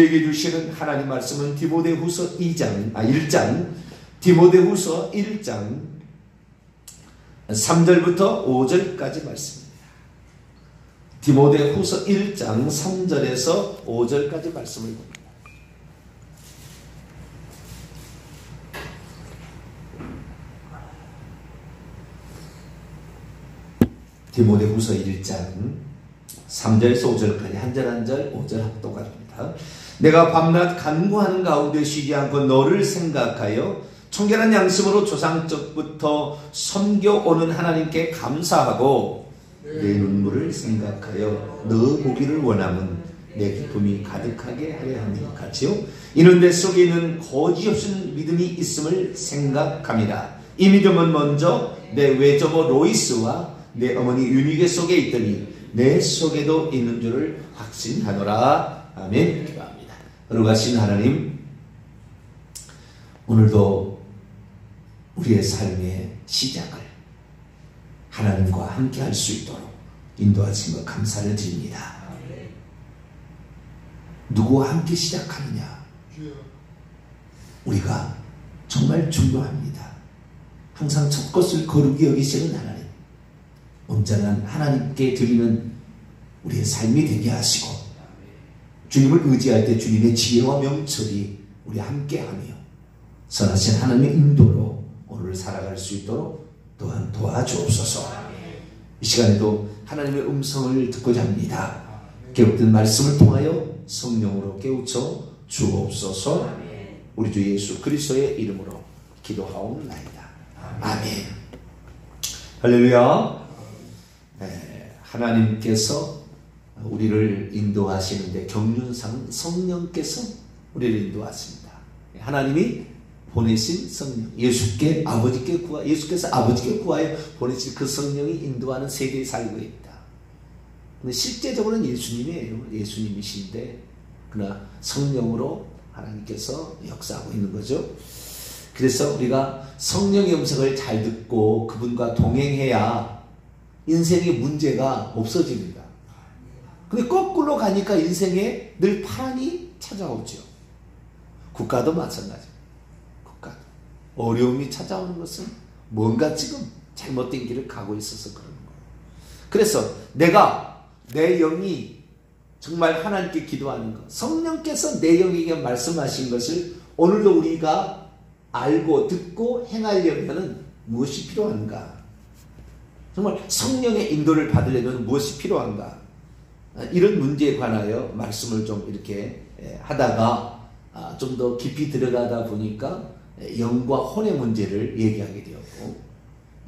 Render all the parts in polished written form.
우리에게 주시는 하나님 말씀은 디모데후서 1장 디모데후서 1장 3절부터 5절까지 말씀입니다. 디모데후서 1장 3절에서 5절까지 말씀을 봅니다. 디모데후서 1장 3절에서 5절까지 한 절 한 절 5절 합독합니다. 내가 밤낮 간구하는 가운데 쉬지 않고 너를 생각하여 청결한 양심으로 조상적부터 섬겨오는 하나님께 감사하고 내 눈물을 생각하여 너 보기를 원함은 내 기쁨이 가득하게 하려 함과 같이요. 이는 내 속에 있는 거짓없는 믿음이 있음을 생각합니다. 이 믿음은 먼저 내 외조모 로이스와 내 어머니 유니게 속에 있더니 내 속에도 있는 줄을 확신하노라. 아멘. 기도합니다. 거룩하신 하나님, 오늘도 우리의 삶의 시작을 하나님과 함께 할 수 있도록 인도하신 것 감사를 드립니다. 누구와 함께 시작하느냐? 우리가 정말 중요합니다. 항상 첫 것을 거룩히 여기시는 하나님, 온전한 하나님께 드리는 우리의 삶이 되게 하시고 주님을 의지할 때 주님의 지혜와 명철이 우리 함께하며 선하신 하나님의 인도로 오늘 살아갈 수 있도록 또한 도와주옵소서. 이 시간에도 하나님의 음성을 듣고자 합니다. 깨우친 말씀을 통하여 성령으로 깨우쳐 주옵소서. 우리 주 예수 그리스도의 이름으로 기도하옵나이다. 아멘. 할렐루야. 하나님께서 우리를 인도하시는데 경륜상 성령께서 우리를 인도하십니다. 하나님이 보내신 성령, 예수께서 아버지께 구하여 보내신 그 성령이 인도하는 세계에 살고 있다. 근데 실제적으로는 예수님이에요. 예수님이신데 그러나 성령으로 하나님께서 역사하고 있는 거죠. 그래서 우리가 성령의 음성을 잘 듣고 그분과 동행해야 인생의 문제가 없어집니다. 근데 거꾸로 가니까 인생에 늘 파란이 찾아오죠. 국가도 마찬가지입니다. 국가도 어려움이 찾아오는 것은 뭔가 지금 잘못된 길을 가고 있어서 그러는 거예요. 그래서 내가 내 영이 정말 하나님께 기도하는 것, 성령께서 내 영에게 말씀하신 것을 오늘도 우리가 알고 듣고 행하려면 무엇이 필요한가? 정말 성령의 인도를 받으려면 무엇이 필요한가? 이런 문제에 관하여 말씀을 좀 이렇게 하다가 좀 더 깊이 들어가다 보니까 영과 혼의 문제를 얘기하게 되었고,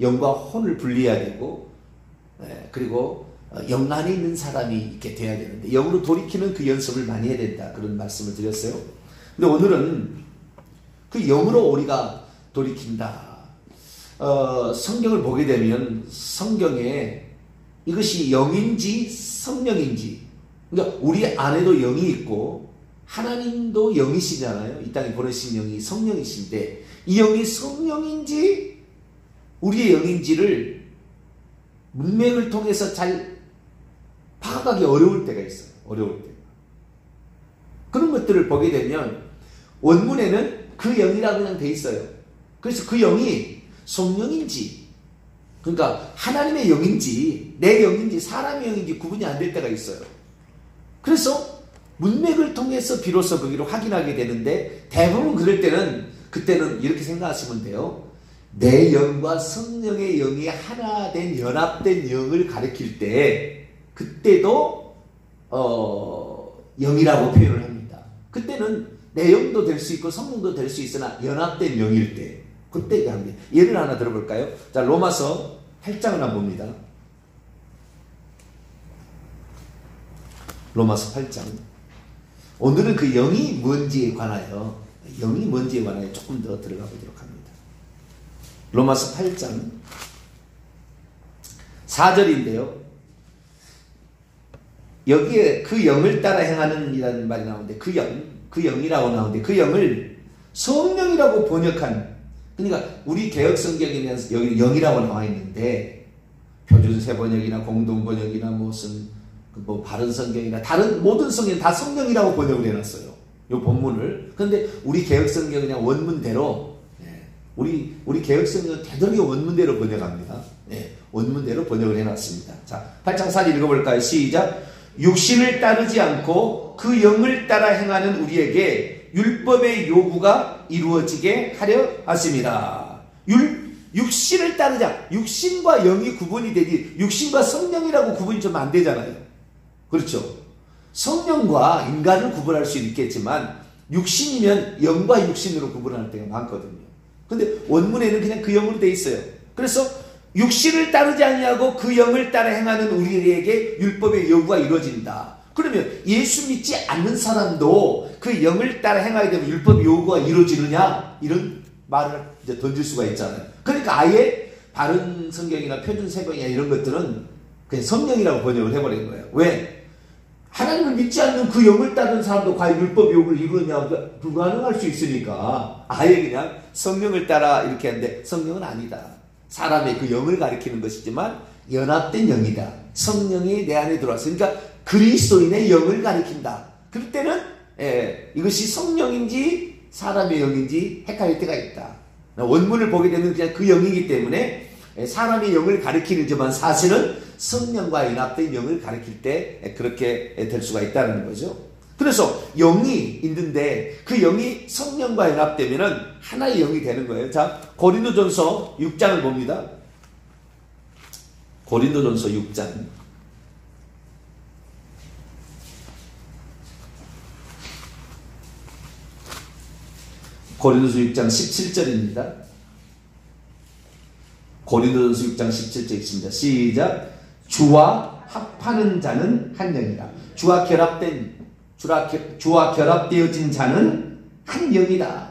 영과 혼을 분리해야 되고, 그리고 영 안에 있는 사람이 이렇게 돼야 되는데 영으로 돌이키는 그 연습을 많이 해야 된다, 그런 말씀을 드렸어요. 근데 오늘은 그 영으로 우리가 돌이킨다. 성경을 보게 되면 성경에 이것이 영인지 성령인지, 그러니까 우리 안에도 영이 있고 하나님도 영이시잖아요. 이 땅에 보내신 영이 성령이신데 이 영이 성령인지 우리의 영인지를 문맥을 통해서 잘 파악하기 어려울 때가 있어요. 어려울 때. 그런 것들을 보게 되면 원문에는 그 영이라고 그냥 돼 있어요. 그래서 그 영이 성령인지, 그러니까 하나님의 영인지 내 영인지 사람의 영인지 구분이 안 될 때가 있어요. 그래서 문맥을 통해서 비로소 거기를 확인하게 되는데, 대부분 그럴 때는 그때는 이렇게 생각하시면 돼요. 내 영과 성령의 영이 하나 된 연합된 영을 가리킬 때 그때도 영이라고 표현을 합니다. 그때는 내 영도 될 수 있고 성령도 될 수 있으나 연합된 영일 때 그때 합니다. 예를 하나 들어볼까요? 자, 로마서 8장을 한번 봅니다. 로마서 8장. 오늘은 그 영이 뭔지에 관하여 조금 더 들어가 보도록 합니다. 로마서 8장 4절인데요. 여기에 그 영을 따라 행하는 이라는 말이 나오는데 그 영이라고 나오는데 그 영을 성령이라고 번역한, 그러니까 우리 개혁 성경에는 여기 영이라고 나와 있는데 표준세 번역이나 공동 번역이나 무슨 바른 성경이나 다른 모든 성경 다 성령이라고 번역을 해놨어요. 요 본문을. 근데 우리 개혁성경 그냥 원문대로, 우리 개혁성경 되도록이 원문대로 번역합니다. 원문대로 번역을 해놨습니다. 자, 8장 4절 읽어볼까요? 시작. 육신을 따르지 않고 그 영을 따라 행하는 우리에게 율법의 요구가 이루어지게 하려 하십니다. 육신을 따르자. 육신과 영이 구분이 되지, 육신과 성령이라고 구분이 좀 안 되잖아요. 그렇죠? 성령과 인간을 구분할 수 있겠지만 육신이면 영과 육신으로 구분할 때가 많거든요. 근데 원문에는 그냥 그 영으로 돼 있어요. 그래서 육신을 따르지 아니하고 그 영을 따라 행하는 우리에게 율법의 요구가 이루어진다. 그러면 예수 믿지 않는 사람도 그 영을 따라 행하게 되면 율법의 요구가 이루어지느냐? 이런 말을 이제 던질 수가 있잖아요. 그러니까 아예 바른 성경이나 표준 세번이나 이런 것들은 그냥 성령이라고 번역을 해버린 거예요. 왜? 하나님을 믿지 않는 그 영을 따르는 사람도 과연 율법 요구를 이루느냐? 불가능할 수 있으니까 아예 그냥 성령을 따라 이렇게 하는데, 성령은 아니다. 사람의 그 영을 가리키는 것이지만 연합된 영이다. 성령이 내 안에 들어와서, 그러니까 그리스도인의 영을 가리킨다. 그럴 때는 이것이 성령인지 사람의 영인지 헷갈릴 때가 있다. 원문을 보게 되면 그냥 그 영이기 때문에 사람의 영을 가리키는지만 사실은 성령과 연합된 영을 가리킬 때 그렇게 될 수가 있다는 거죠. 그래서 영이 있는데 그 영이 성령과 연합되면은 하나의 영이 되는 거예요. 자, 고린도전서 6장을 봅니다. 고린도전서 6장. 고린도전서 6장 17절입니다. 고린도전서 6장 17절 있습니다. 시작. 주와 합하는 자는 한 영이라. 주와 결합되어진 자는 한 영이다.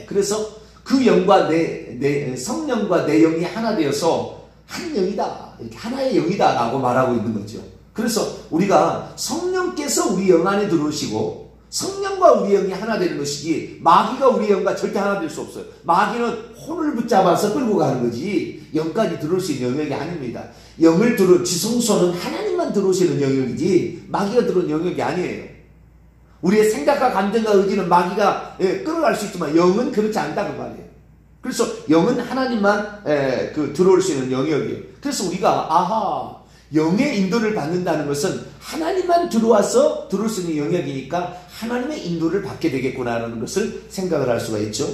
그래서 그 영과 내 성령과 내 영이 하나 되어서 한 영이다. 이렇게 하나의 영이다 라고 말하고 있는 거죠. 그래서 우리가 성령께서 우리 영 안에 들어오시고 성령과 우리 영이 하나 되는 것이지, 마귀가 우리 영과 절대 하나 될 수 없어요. 마귀는 혼을 붙잡아서 끌고 가는 거지 영까지 들어올 수 있는 영역이 아닙니다. 지성소는 하나님만 들어오시는 영역이지 마귀가 들어오는 영역이 아니에요. 우리의 생각과 감정과 의지는 마귀가 끌어갈 수 있지만 영은 그렇지 않다고 말이에요. 그래서 영은 하나님만 들어올 수 있는 영역이에요. 그래서 우리가 영의 인도를 받는다는 것은 하나님만 들어와서 들어올 수 있는 영역이니까 하나님의 인도를 받게 되겠구나라는 것을 생각을 할 수가 있죠.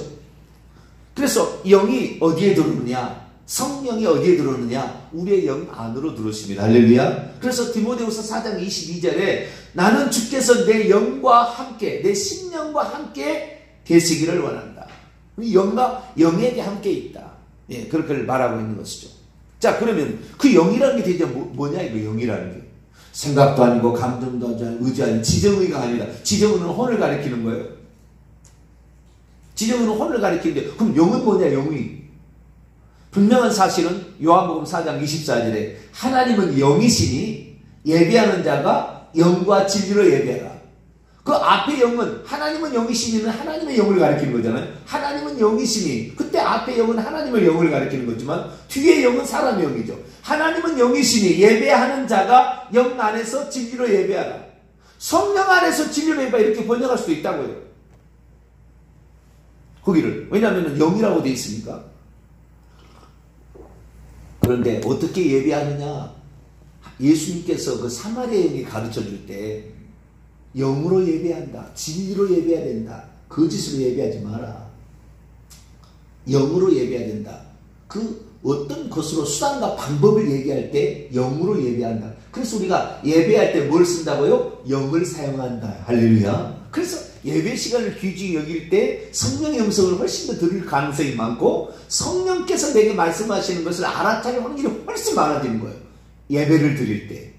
그래서 영이 어디에 들어오느냐? 성령이 어디에 들어오느냐? 우리의 영 안으로 들어오십니다. 할렐루야. 그래서 디모데후서 4장 22절에 나는 주께서 내 영과 함께, 내 심령과 함께 계시기를 원한다. 영과 영에게 함께 있다. 그렇게 말하고 있는 것이죠. 자, 그러면 그 영이라는 게 대체 뭐냐, 이거 영이라는 게. 생각도 아니고 감정도 아니고 의지 아니고 지정의가 아니라, 지정의는 혼을 가리키는 거예요. 지정의는 혼을 가리키는데, 그럼 영은 뭐냐, 영이. 분명한 사실은 요한복음 4장 24절에 하나님은 영이시니 예배하는 자가 영과 진리로 예배하라. 그 앞에 영은, 하나님은 영이시니는 하나님의 영을 가리키는 거잖아요. 하나님은 영이시니, 그때 앞에 영은 하나님의 영을 가리키는 거지만 뒤에 영은 사람의 영이죠. 하나님은 영이시니 예배하는 자가 영 안에서 진리로 예배하라. 성령 안에서 진리로 예배하라, 이렇게 번역할 수도 있다고요. 거기를. 왜냐하면 영이라고 되어 있으니까. 그런데 어떻게 예배하느냐? 예수님께서 그 사마리아 영이 가르쳐 줄 때 영으로 예배한다. 진리로 예배해야 된다. 거짓으로 예배하지 마라. 영으로 예배해야 된다. 그 어떤 것으로 수단과 방법을 얘기할 때 영으로 예배한다. 그래서 우리가 예배할 때 뭘 쓴다고요? 영을 사용한다. 할렐루야. 그래서 예배 시간을 귀중히 여길 때 성령의 음성을 훨씬 더 들을 가능성이 많고, 성령께서 내게 말씀하시는 것을 알아차릴 확률이 훨씬 많아지는 거예요. 예배를 드릴 때.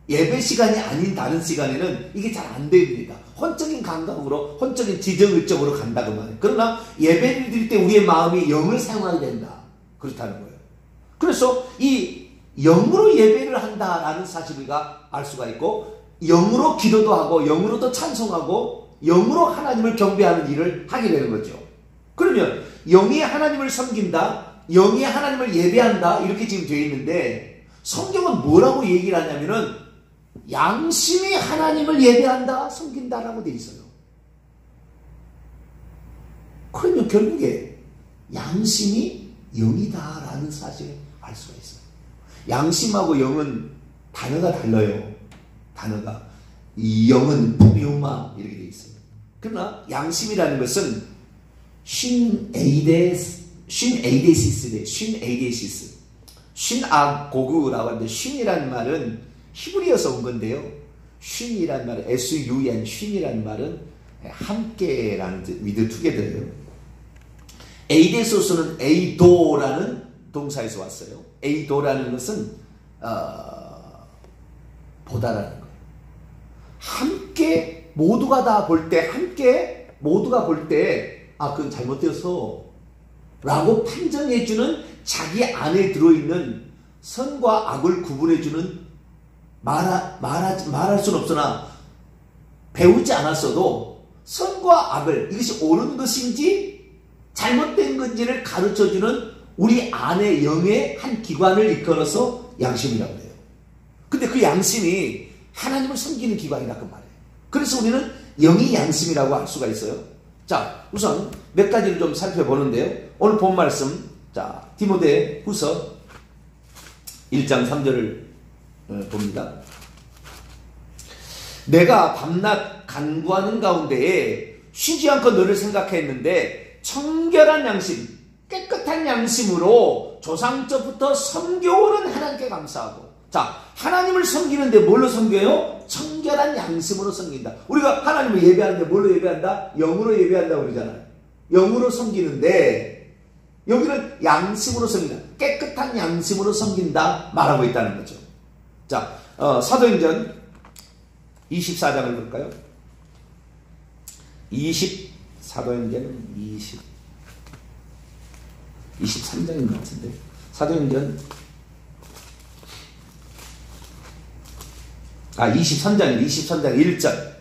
예배 시간이 아닌 다른 시간에는 이게 잘 안 됩니다. 혼적인 감각으로, 혼적인 지정의적으로 간다고 말해요. 그러나 예배를 드릴 때 우리의 마음이 영을 사용하게 된다. 그렇다는 거예요. 그래서 이 영으로 예배를 한다라는 사실을 우리가 알 수가 있고, 영으로 기도도 하고 영으로도 찬송하고 영으로 하나님을 경배하는 일을 하게 되는 거죠. 그러면 영이 하나님을 섬긴다, 영이 하나님을 예배한다, 이렇게 지금 되어 있는데 성경은 뭐라고 얘기를 하냐면은 양심이 하나님을 예배한다, 섬긴다라고 되어 있어요. 결국에 양심이 영이다라는 사실을 알 수가 있어요. 양심하고 영은 단어가 달라요. 단어가. 이 영은 푸뉴마 이렇게 되어 있어요. 그러나 양심이라는 것은 쉰에이데시스 쉰아고그라고 하는데, 쉰이라는 말은 히브리어에서 온 건데요. 쉰이라는 말은 SUN, 쉰이라는 말은 함께라는 뜻, with together예요. 에이데소스는 에이도라는 동사에서 왔어요. 에이도라는 것은 보다라는 거예요. 함께 모두가 다 볼 때, 함께 모두가 볼 때, 그건 잘못되어서 라고 판정해주는, 자기 안에 들어있는 선과 악을 구분해주는, 말할 수는 없으나 배우지 않았어도 선과 악을, 이것이 옳은 것인지 잘못된 건지를 가르쳐주는 우리 안의 영의 한 기관을 이끌어서 양심이라고 해요. 근데 그 양심이 하나님을 섬기는 기관이라고 말해요. 그래서 우리는 영이 양심이라고 할 수가 있어요. 자, 우선 몇 가지를 좀 살펴보는데요. 오늘 본 말씀, 자, 디모데 후서 1장 3절을 봅니다. 내가 밤낮 간구하는 가운데에 쉬지 않고 너를 생각했는데 청결한 양심, 깨끗한 양심으로 조상적부터 섬겨오는 하나님께 감사하고. 자, 하나님을 섬기는데 뭘로 섬겨요? 청결한 양심으로 섬긴다. 우리가 하나님을 예배하는데 뭘로 예배한다? 영으로 예배한다고 그러잖아요. 영으로 섬기는데 여기는 양심으로 섬긴다. 깨끗한 양심으로 섬긴다 말하고 있다는 거죠. 자, 사도행전 24장을 볼까요? 사도행전 23장인 것 같은데, 사도행전 23장 1절.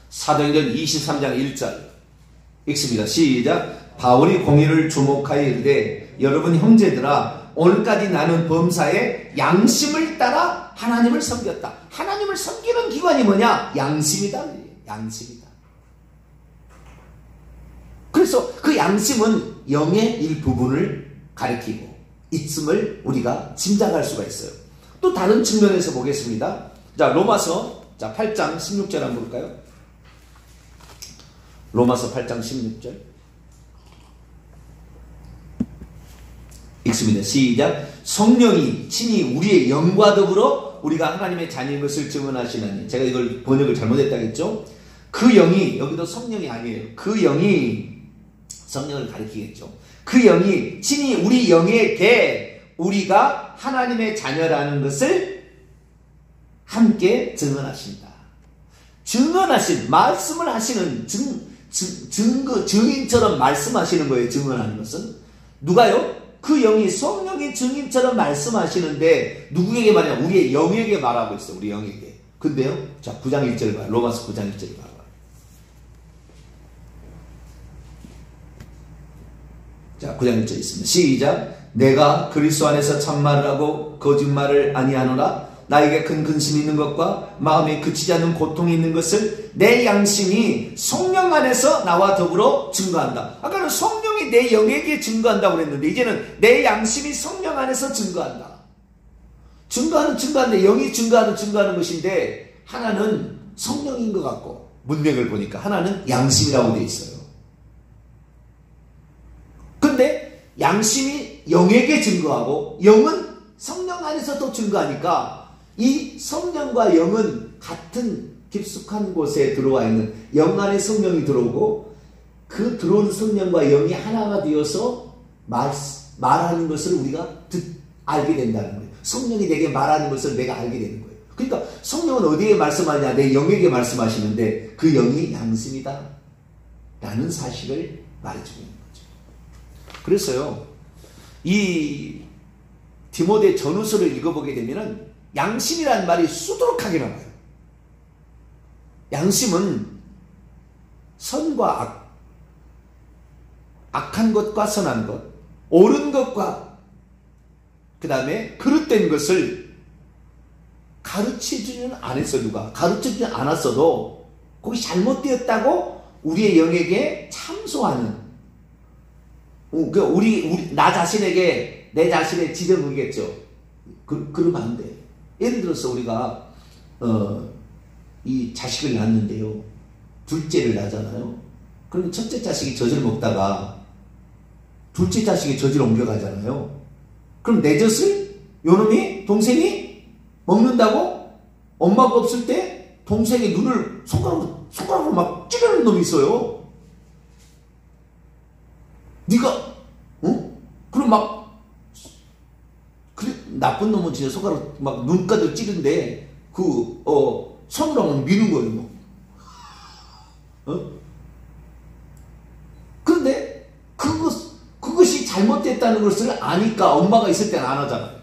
사도행전 23장 1절 읽습니다. 시작. 바울이 공의를 주목하여 이르되 여러분 형제들아, 오늘까지 나는 범사에 양심을 따라 하나님을 섬겼다. 하나님을 섬기는 기관이 뭐냐? 양심이다. 양심이다. 그래서 그 양심은 영의 일부분을 가리키고 있음을 우리가 짐작할 수가 있어요. 또 다른 측면에서 보겠습니다. 자, 로마서 8장 16절 한번 볼까요? 로마서 8장 16절 읽습니다. 시작. 성령이 친히 우리의 영과 더불어 우리가 하나님의 자녀인 것을 증언하시나니. 제가 이걸 번역을 잘못했다겠죠? 그 영이, 여기도 성령이 아니에요. 그 영이 성령을 가리키겠죠. 그 영이 친히 우리 영에게 우리가 하나님의 자녀라는 것을 함께 증언하신다. 증언하신, 말씀을 하시는 증인처럼 말씀하시는 거예요. 증언하는 것은 누가요? 그 영이, 성령이 증인처럼 말씀하시는데 누구에게 말이냐? 우리의 영에게 말하고 있어요. 우리 영에게. 근데요, 자, 9장 1절 봐요. 로마서 9장 1절 봐요. 자, 9장 1절 있습니다. 시작. 내가 그리스도 안에서 참말을 하고 거짓말을 아니하노라. 나에게 큰 근심이 있는 것과 마음에 그치지 않는 고통이 있는 것을 내 양심이 성령 안에서 나와 더불어 증거한다. 아까는 성령이 내 영에게 증거한다고 그랬는데 이제는 내 양심이 성령 안에서 증거한다. 증거하는데 영이 증거하는 것인데, 하나는 성령인 것 같고 문맥을 보니까 하나는 양심이라고 되어 있어요. 근데 양심이 영에게 증거하고 영은 성령 안에서 또 증거하니까 이 성령과 영은 같은 깊숙한 곳에 들어와 있는, 영 안에 성령이 들어오고 그 들어온 성령과 영이 하나가 되어서 말하는 것을 우리가 알게 된다는 거예요. 성령이 내게 말하는 것을 내가 알게 되는 거예요. 그러니까 성령은 어디에 말씀하냐? 내 영에게 말씀하시는데 그 영이 양심이다 라는 사실을 말해주고 있는 거죠. 그래서요, 이 디모데 전후서를 읽어보게 되면은 양심이라는 말이 수두룩하게 나와요. 양심은 선과 악, 악한 것과 선한 것, 옳은 것과 그 다음에 그릇된 것을 가르쳐주지는 않았어. 누가 가르쳐주지 않았어도 거기 잘못되었다고 우리의 영역에 참소하는, 나 자신에게 내 자신의 지정이겠죠. 그러면 안 돼. 예를 들어서 우리가 이 자식을 낳는데요, 둘째를 낳잖아요. 그러면 첫째 자식이 젖을 먹다가 둘째 자식이 젖을 옮겨가잖아요. 그럼 내 젖을 요놈이 동생이 먹는다고? 엄마가 없을 때 동생의 눈을 손가락으로 막 찌르는 놈이 있어요. 네가 그럼 막 그래, 나쁜 놈은 진짜 손가락 막 눈가들 찌른데 손으로 막 미는 거예요. 뭐. 그런데 그것이 잘못됐다는 것을 아니까 엄마가 있을 때는 안 하잖아요.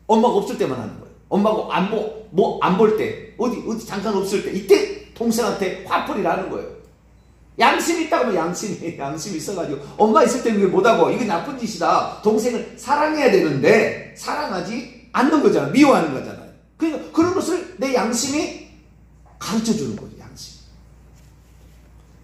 엄마가 없을 때만 하는 거예요. 엄마가 안 볼 때, 어디 잠깐 없을 때, 이때 동생한테 화풀이를 하는 거예요. 양심이 있다고 하면 양심이 있어가지고, 엄마 있을 때는 왜 못하고, 이거 나쁜 짓이다. 동생을 사랑해야 되는데, 사랑하지 않는 거잖아요. 미워하는 거잖아요. 그러니까 그런 것을 내 양심이 가르쳐 주는 거죠, 양심.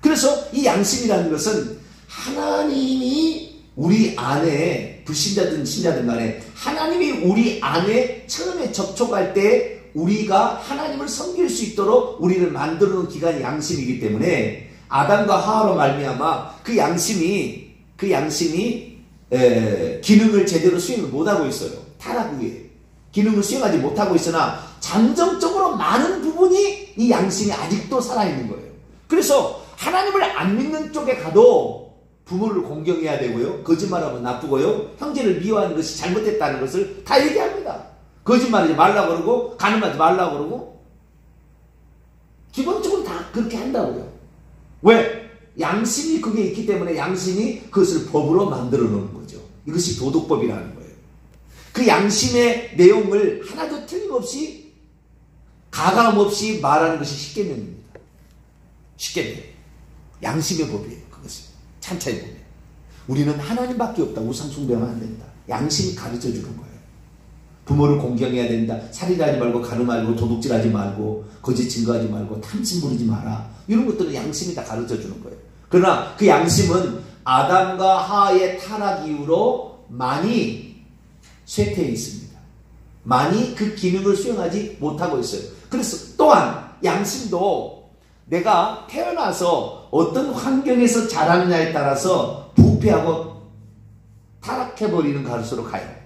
그래서 이 양심이라는 것은 하나님이 우리 안에, 불신자든 신자든 간에 하나님이 우리 안에 처음에 접촉할 때 우리가 하나님을 섬길 수 있도록 우리를 만들어 놓은 기관이 양심이기 때문에 아담과 하와로 말미암아 그 양심이 기능을 제대로 수행을 못하고 있어요. 타락 후에 기능을 수행하지 못하고 있으나 잠정적으로 많은 부분이 이 양심이 아직도 살아있는 거예요. 그래서 하나님을 안 믿는 쪽에 가도 부모를 공경해야 되고요, 거짓말하면 나쁘고요, 형제를 미워하는 것이 잘못됐다는 것을 다 얘기합니다. 거짓말하지 말라고 그러고 간음하지 말라고 그러고 기본적으로 다 그렇게 한다고요. 왜? 양심이 그게 있기 때문에 양심이 그것을 법으로 만들어 놓는 거죠. 이것이 도덕법이라는 거예요. 그 양심의 내용을 하나도 틀림없이 가감 없이 말하는 것이 십계명입니다. 십계명. 양심의 법이에요. 그것이. 찬차에 보면. 우리는 하나님밖에 없다. 우상숭배하면 안 된다. 양심이 가르쳐 주는 거예요. 부모를 공경해야 된다. 살인하지 말고 가늠하지 말고 도둑질하지 말고 거짓 증거하지 말고 탐심 부리지 마라. 이런 것들은 양심이 다 가르쳐 주는 거예요. 그러나 그 양심은 아담과 하와의 타락 이후로 많이 쇠퇴해 있습니다. 많이 그 기능을 수행하지 못하고 있어요. 그래서 또한 양심도 내가 태어나서 어떤 환경에서 자랐냐에 따라서 부패하고 타락해버리는 가르쳐로 가요.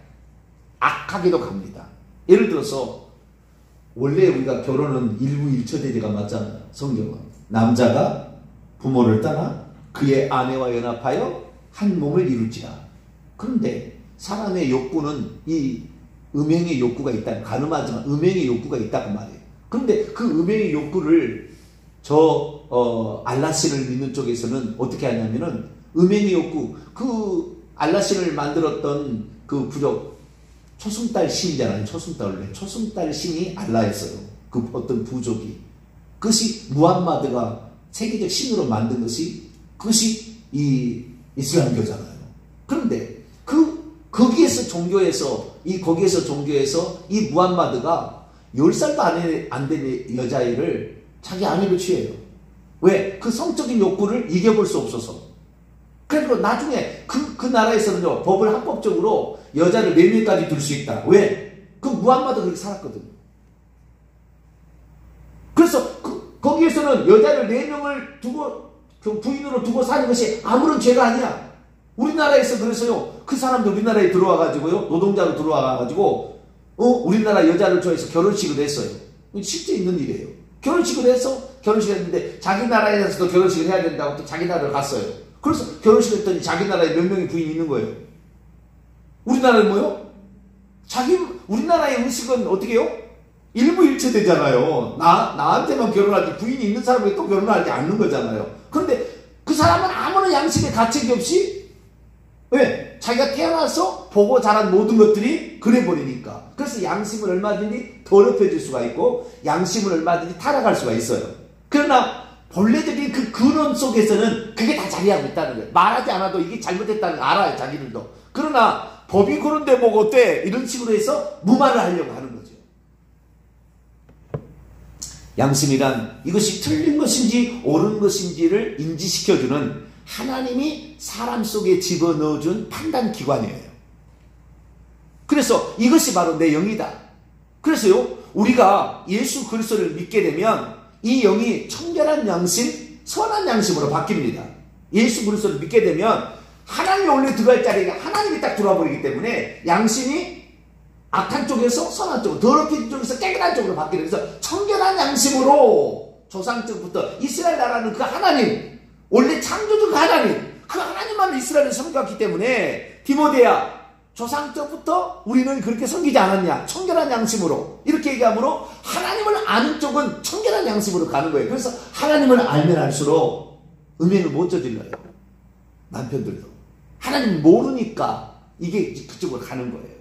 악하게도 갑니다. 예를 들어서 원래 우리가 결혼은 일부일처대제가 맞잖아요. 성경은 남자가 부모를 떠나 그의 아내와 연합하여 한 몸을 이룰지라. 그런데 사람의 욕구는 이 음행의 욕구가 있다. 가늠하지만 음행의 욕구가 있다고 말해요. 그런데 그 음행의 욕구를 알라신을 믿는 쪽에서는 어떻게 하냐면은 음행의 욕구, 그 알라신을 만들었던 그 부족 초승달 신이잖아요. 초승달 신이 알라였어요. 그 어떤 부족이. 그것이 무함마드가 세계적 신으로 만든 것이 그것이 이 이슬람교잖아요. 그런데 거기에서 종교에서 이 무함마드가 10살도 안 된 여자애를 자기 아내로 취해요. 왜? 그 성적인 욕구를 이겨볼 수 없어서. 그리고 나중에 그 나라에서는요, 법을 합법적으로 여자를 4명까지 둘 수 있다. 왜? 그 무함마드가 그렇게 살았거든요. 그래서 거기에서는 여자를 4명을 두고 그 부인으로 두고 사는 것이 아무런 죄가 아니야. 우리나라에서 그래서요, 그 사람들 우리나라에 들어와가지고요, 노동자로 들어와가지고 우리나라 여자를 좋아해서 결혼식을 했어요. 실제 있는 일이에요. 결혼식을 했는데 자기 나라에서도 결혼식을 해야 된다고 또 자기 나라를 갔어요. 그래서 결혼식을 했더니 자기 나라에 몇 명의 부인이 있는 거예요. 우리나라는 뭐요? 우리나라의 음식은 어떻게 해요? 일부일처되잖아요. 나한테만 결혼하지 부인이 있는 사람에게 또 결혼하지 않는 거잖아요. 그런데 그 사람은 아무런 양심의 가책이 없이, 왜? 자기가 태어나서 보고 자란 모든 것들이 그래버리니까. 그래서 양심을 얼마든지 더럽혀질 수가 있고 양심을 얼마든지 타락할 수가 있어요. 그러나 본래적인 그 근원 속에서는 그게 다 자리하고 있다는 거예요. 말하지 않아도 이게 잘못됐다는 걸 알아요, 자기들도. 그러나 법이 그런데 뭐 어때? 이런 식으로 해서 무마를 하려고 하는 거죠. 양심이란 이것이 틀린 것인지 옳은 것인지를 인지시켜주는 하나님이 사람 속에 집어넣어준 판단기관이에요. 그래서 이것이 바로 내 영이다. 그래서요, 우리가 예수 그리스도를 믿게 되면 이 영이 청결한 양심, 선한 양심으로 바뀝니다. 예수 그리스도를 믿게 되면 하나님이 원래 들어갈 자리에 하나님이 딱 들어와 버리기 때문에 양심이 악한 쪽에서 선한 쪽으로, 더럽힌 쪽에서 깨끗한 쪽으로 바뀌는, 그래서 청결한 양심으로 조상 때부터 이스라엘 나라는 그 하나님, 원래 창조주 그 하나님만 이스라엘을 섬겼기 때문에 디모데야, 조상 때부터 우리는 그렇게 섬기지 않았냐? 청결한 양심으로. 이렇게 얘기하므로 하나님을 아는 쪽은 청결한 양심으로 가는 거예요. 그래서 하나님을 알면 알수록 음행을 못 저질러요. 남편들도. 하나님 모르니까 이게 그쪽으로 가는 거예요.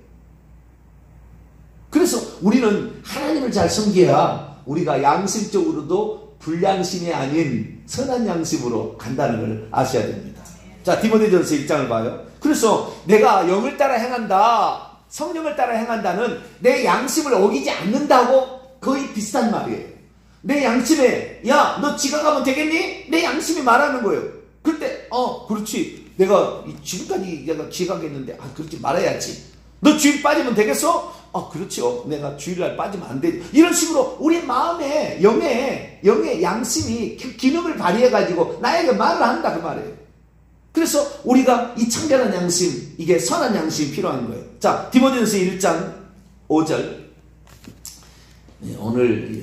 그래서 우리는 하나님을 잘 섬겨야 우리가 양심적으로도 불량심이 아닌 선한 양심으로 간다는 걸 아셔야 됩니다. 자, 디모데전서 1장을 봐요. 그래서 내가 영을 따라 행한다, 성령을 따라 행한다는 내 양심을 어기지 않는다고 거의 비슷한 말이에요. 내 양심에, 야, 너 지각하면 되겠니? 내 양심이 말하는 거예요. 그때 그렇지, 내가 지금까지 내가 지각했는데 그렇지 말아야지. 너 주일 빠지면 되겠어? 그렇죠. 내가 주일날 빠지면 안 돼. 이런 식으로 우리 마음에 영의 양심이 기능을 발휘해가지고 나에게 말을 한다 그 말이에요. 그래서 우리가 이 청결한 양심, 이게 선한 양심이 필요한 거예요. 자, 디모데전서 1장 5절. 오늘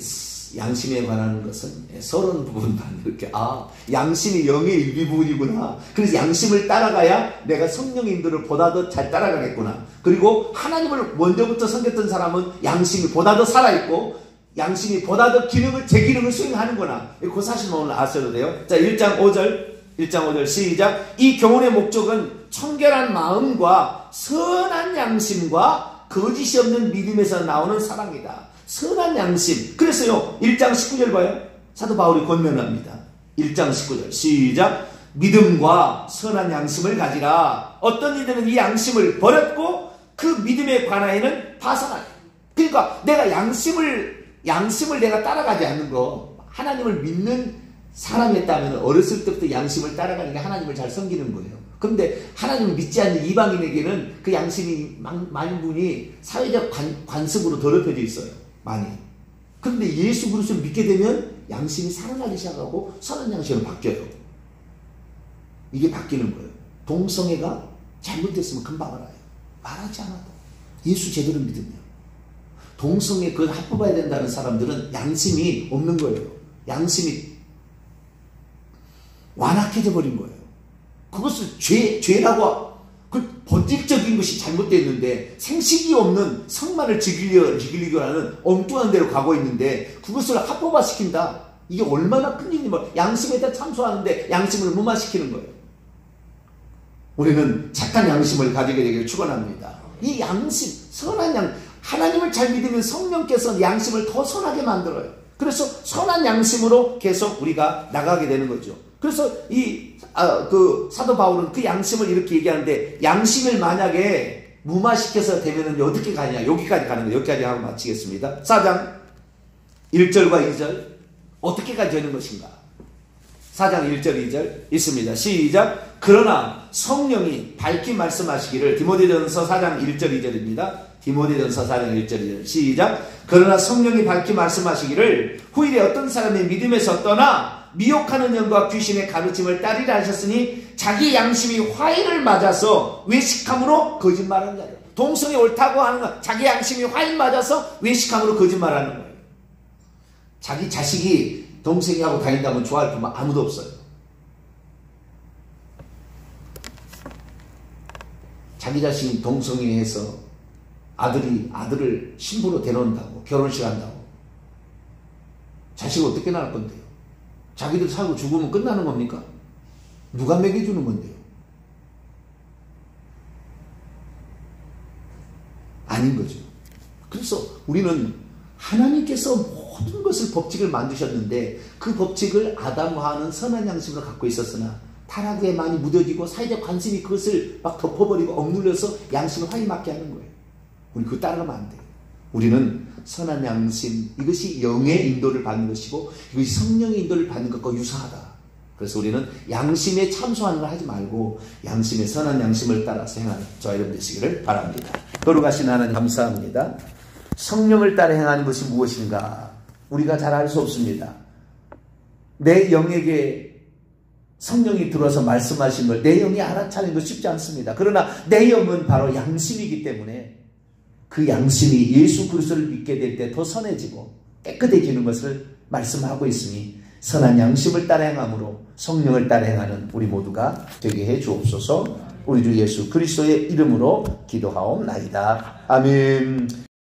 양심에 관한 것은 서론 부분만 이렇게, 양심이 영의 일부분이구나. 그래서 양심을 따라가야 내가 성령의 인도를 보다 더 잘 따라가겠구나. 그리고 하나님을 먼저부터 섬겼던 사람은 양심이 보다 더 살아있고 양심이 보다 더 제 기능을 수행하는구나. 그 사실만 오늘 아셔도 돼요. 자, 1장 5절 시작. 이 교훈의 목적은 청결한 마음과 선한 양심과 거짓이 없는 믿음에서 나오는 사랑이다. 선한 양심. 그래서요, 1장 19절 봐요. 사도 바울이 권면합니다. 1장 19절 시작. 믿음과 선한 양심을 가지라. 어떤 이들은 이 양심을 버렸고 그 믿음에 관하여는 파산하라. 그러니까 내가 양심을 내가 따라가지 않는 거, 하나님을 믿는 사람이었다면 어렸을 때부터 양심을 따라가는 게 하나님을 잘 섬기는 거예요. 그런데 하나님을 믿지 않는 이방인에게는 그 양심이 많은 분이 사회적 관습으로 더럽혀져 있어요. 많이. 그런데 예수 그리스도를 믿게 되면 양심이 살아나기 시작하고 선한 양심으로 바뀌어요. 이게 바뀌는 거예요. 동성애가 잘못됐으면 금방 알아요. 말하지 않아도. 예수 제대로 믿으면. 동성애 그걸 합법화해야 된다는 사람들은 양심이 없는 거예요. 양심이 완악해져 버린 거예요. 그것을 죄라고, 그 본질적인 것이 잘못됐는데 생식이 없는 성만을 즐기려고 하는 엉뚱한 데로 가고 있는데 그것을 합법화시킨다. 이게 얼마나 큰 일인지 양심에다 참소하는데 양심을 무마시키는 거예요. 우리는 착한 양심을 가지게 되기를 축원합니다. 이 양심, 선한 하나님을 잘 믿으면 성령께서 양심을 더 선하게 만들어요. 그래서 선한 양심으로 계속 우리가 나가게 되는 거죠. 그래서 그 사도 바울은 그 양심을 이렇게 얘기하는데, 양심을 만약에 무마시켜서 되면은 어떻게 가냐? 여기까지 가는 거예요. 여기까지 하고 마치겠습니다. 4장 1절과 2절 어떻게까지 되는 것인가? 4장 1절 2절 있습니다. 시작. 그러나 성령이 밝히 말씀하시기를. 디모데전서 4장 1절 2절입니다. 디모데전서 4장 1절 2절 시작. 그러나 성령이 밝히 말씀하시기를 후일에 어떤 사람이 믿음에서 떠나 미혹하는 영과 귀신의 가르침을 따르려 하셨으니 자기 양심이 화인을 맞아서 외식함으로 거짓말하는 자예요. 동성이 옳다고 하는 건 자기 양심이 화인 맞아서 외식함으로 거짓말하는 거예요. 자기 자식이 동성이하고 다닌다면 좋아할 분 아무도 없어요. 자기 자식이 동성애해서 아들을 신부로 데려온다고, 결혼식 한다고. 자식을 어떻게 낳을 건데요? 자기들 살고 죽으면 끝나는 겁니까? 누가 먹여주는 건데요? 아닌 거죠. 그래서 우리는 하나님께서 모든 것을 법칙을 만드셨는데 그 법칙을 아담과는 선한 양심으로 갖고 있었으나 타락에 많이 무뎌지고 사회적 관심이 그것을 막 덮어버리고 억눌려서 양심을 화이 맞게 하는 거예요. 우리 그거 따라가면 안 돼요. 우리는 선한 양심, 이것이 영의 인도를 받는 것이고 이것이 성령의 인도를 받는 것과 유사하다. 그래서 우리는 양심에 참소하는 걸 하지 말고 양심의 선한 양심을 따라서 행하는 저와 여러분 되시기를 바랍니다. 거룩하신 하나님 감사합니다. 성령을 따라 행하는 것이 무엇인가 우리가 잘 알 수 없습니다. 내 영에게 성령이 들어서 말씀하신 걸 내 영이 알아차리는 것 쉽지 않습니다. 그러나 내 영은 바로 양심이기 때문에 그 양심이 예수 그리스도를 믿게 될 때 더 선해지고 깨끗해지는 것을 말씀하고 있으니 선한 양심을 따라 행함으로 성령을 따라 행하는 우리 모두가 되게 해 주옵소서. 우리 주 예수 그리스도의 이름으로 기도하옵나이다. 아멘.